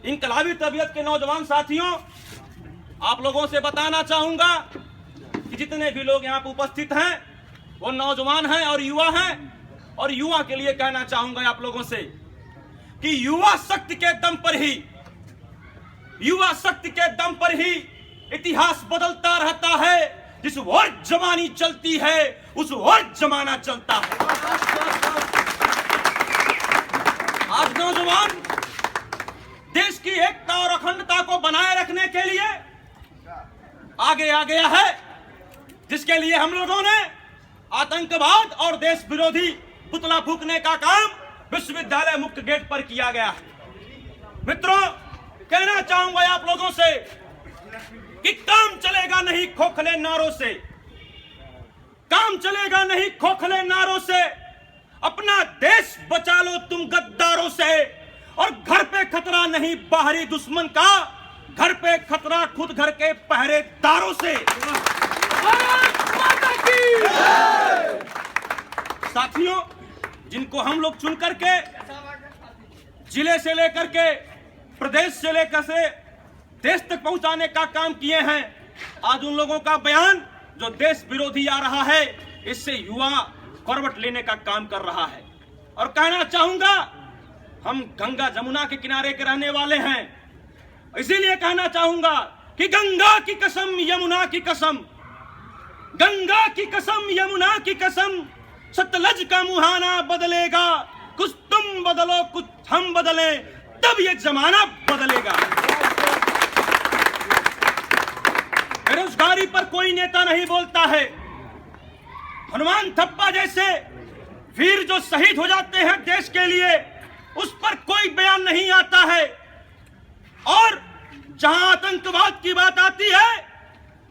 इनकलाबी तबीयत के नौजवान साथियों, आप लोगों से बताना चाहूंगा कि जितने भी लोग यहाँ पर उपस्थित हैं वो नौजवान हैं और युवा हैं, और युवा के लिए कहना चाहूंगा आप लोगों से कि युवा शक्ति के दम पर ही इतिहास बदलता रहता है। जिस ओर जमानी चलती है उस ओर जमाना चलता है। आज नौजवान देश की एकता और अखंडता को बनाए रखने के लिए आगे आ गया है, जिसके लिए हम लोगों ने आतंकवाद और देश विरोधी पुतला फूंकने का काम विश्वविद्यालय मुक्त गेट पर किया गया है। मित्रों, कहना चाहूंगा आप लोगों से कि काम चलेगा नहीं खोखले नारों से, काम चलेगा नहीं खोखले नारों से। अपना देश बचा लो तुम गद्दारों से, और घर पे खतरा नहीं बाहरी दुश्मन का, घर पे खतरा खुद घर के पहरेदारों से। साथियों, जिनको हम लोग चुन करके जिले से लेकर के प्रदेश से लेकर से देश तक पहुंचाने का काम किए हैं, आज उन लोगों का बयान जो देश विरोधी आ रहा है, इससे युवा करवट लेने का काम कर रहा है। और कहना चाहूंगा, हम गंगा जमुना के किनारे के रहने वाले हैं, इसीलिए कहना चाहूंगा कि गंगा की कसम यमुना की कसम, गंगा की कसम यमुना की कसम, सतलज का मुहाना बदलेगा। कुछ तुम बदलो कुछ हम बदले, तब ये जमाना बदलेगा। बेरोजगारी पर कोई नेता नहीं बोलता है। हनुमान थप्पा जैसे वीर जो शहीद हो जाते हैं देश के लिए, उस पर कोई बयान नहीं आता है। और जहां आतंकवाद की बात आती है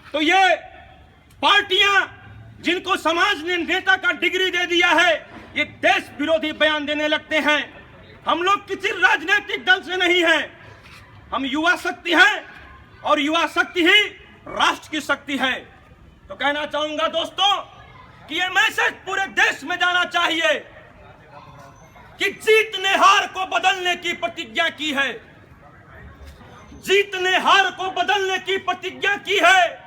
तो ये पार्टियां जिनको समाज ने नेता का डिग्री दे दिया है, ये देश विरोधी बयान देने लगते हैं। हम लोग किसी राजनीतिक दल से नहीं हैं, हम युवा शक्ति हैं, और युवा शक्ति ही राष्ट्र की शक्ति है। तो कहना चाहूंगा दोस्तों कि ये मैसेज पूरे देश में जाना चाहिए कि जीत ने हार को बदलने की प्रतिज्ञा की है, जीत ने हार को बदलने की प्रतिज्ञा की है,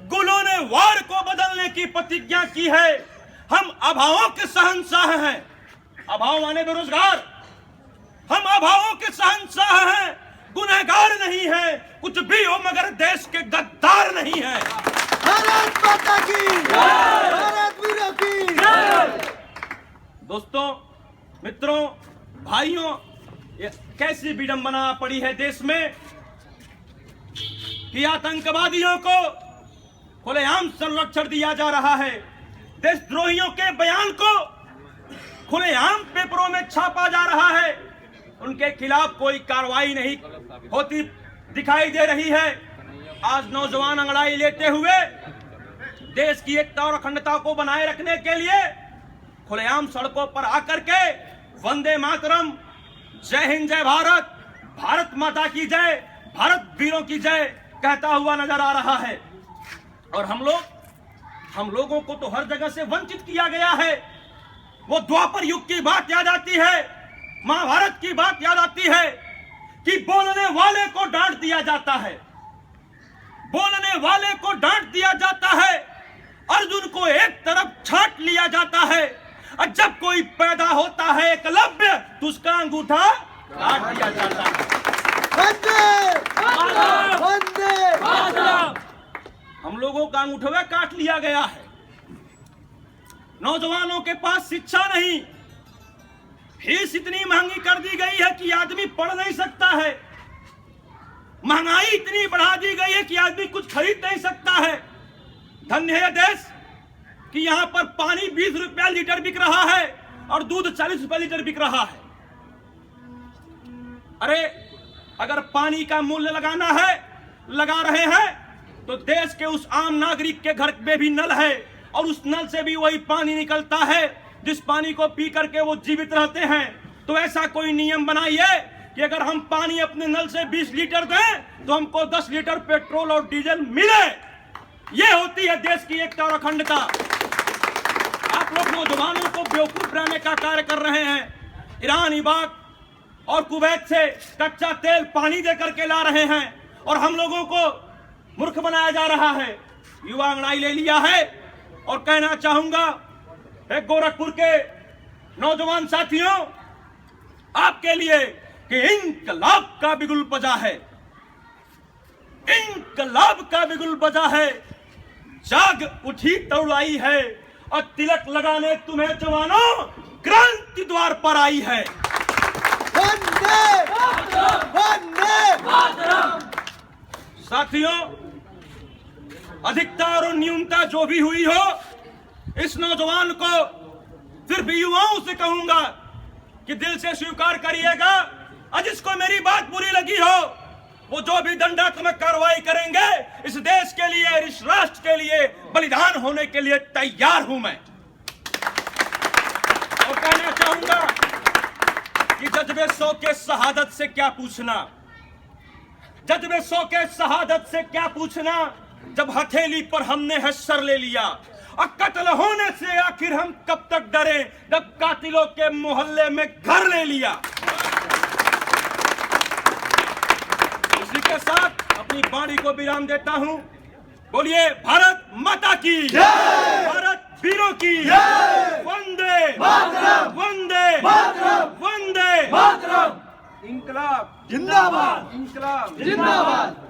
गुलों ने वार को बदलने की प्रतिज्ञा की है। हम अभावों के शहंशाह हैं, अभाव माने बेरोजगार, हम अभावों के शहंशाह हैं, गुनहगार नहीं है, कुछ भी हो मगर देश के गद्दार नहीं है। भारत माता की जय, भारत वीरों की जय। दोस्तों, मित्रों, भाइयों, ये कैसी विडंबना पड़ी है देश में कि आतंकवादियों को खुलेआम संरक्षण दिया जा रहा है, देशद्रोहियों के बयान को खुलेआम पेपरों में छापा जा रहा है, उनके खिलाफ कोई कार्रवाई नहीं होती दिखाई दे रही है। आज नौजवान अंगड़ाई लेते हुए देश की एकता और अखंडता को बनाए रखने के लिए खुलेआम सड़कों पर आकर के वंदे मातरम, जय हिंद जय भारत, भारत माता की जय, भारत वीरों की जय कहता हुआ नजर आ रहा है। और हम लोगों को तो हर जगह से वंचित किया गया है। वो द्वापर युग की बात याद आती है, महाभारत की बात याद आती है कि बोलने वाले को डांट दिया जाता है, बोलने वाले को डांट दिया जाता है, अर्जुन को एक तरफ छांट लिया जाता है, और जब कोई पैदा होता है एकलव्य तो उसका अंगूठा काट दिया जाता है। हम लोगों का अंगूठा काट लिया गया है। नौजवानों के पास शिक्षा नहीं, फीस इतनी महंगी कर दी गई है कि आदमी पढ़ नहीं सकता है, महंगाई इतनी बढ़ा दी गई है कि आदमी कुछ खरीद नहीं सकता है। धन्य है देश कि यहाँ पर पानी 20 रुपया लीटर बिक रहा है और दूध 40 रुपया लीटर बिक रहा है। अरे अगर पानी का मूल्य लगाना है, लगा रहे हैं, तो देश के उस आम नागरिक के घर में भी नल है, और उस नल से भी वही पानी निकलता है जिस पानी को पी करके वो जीवित रहते हैं। तो ऐसा कोई नियम बनाइए कि अगर हम पानी अपने नल से 20 लीटर दें तो हमको 10 लीटर पेट्रोल और डीजल मिले। ये होती है देश की एकता और अखंडता। आप लोग नौजवानों को बेवकूफ बनाने का कार्य कर रहे हैं। ईरान, इराक और कुवैत से कच्चा तेल पानी देकर के ला रहे हैं और हम लोगों को मूर्ख बनाया जा रहा है। युवा अंगड़ाई ले लिया है और कहना चाहूंगा एक गोरखपुर के नौजवान साथियों आपके लिए कि इंकलाब का बिगुल बजा है, इंकलाब का बिगुल बजा है, जाग उठी तरुलाई है और तिलक लगाने तुम्हें जवानों क्रांति द्वार पर आई है। वंदे वंदे साथियों, अधिकता और न्यूनता जो भी हुई हो, इस नौजवान को फिर भी युवाओं से कहूंगा कि दिल से स्वीकार करिएगा और जिसको मेरी बात बुरी लगी हो वो जो भी दंडात्मक कार्रवाई करेंगे इस देश के लिए, इस राष्ट्र के लिए बलिदान होने के लिए तैयार हूं मैं। और कहना चाहूंगा कि जज्बे सौ के शहादत से क्या पूछना, जज्बे सौ के शहादत से क्या पूछना, जब हथेली पर हमने है सर ले लिया और कत्ल होने से आखिर हम कब तक डरे, जब कातिलों के मोहल्ले में घर ले लिया। इसी के साथ अपनी वाणी को विराम देता हूं। बोलिए भारत माता की जय, भारत वीरों की जय, वंदे मातरम, वंदे मातरम, वंदे मातरम। इंकलाब जिंदाबाद, इंकलाब जिंदाबाद।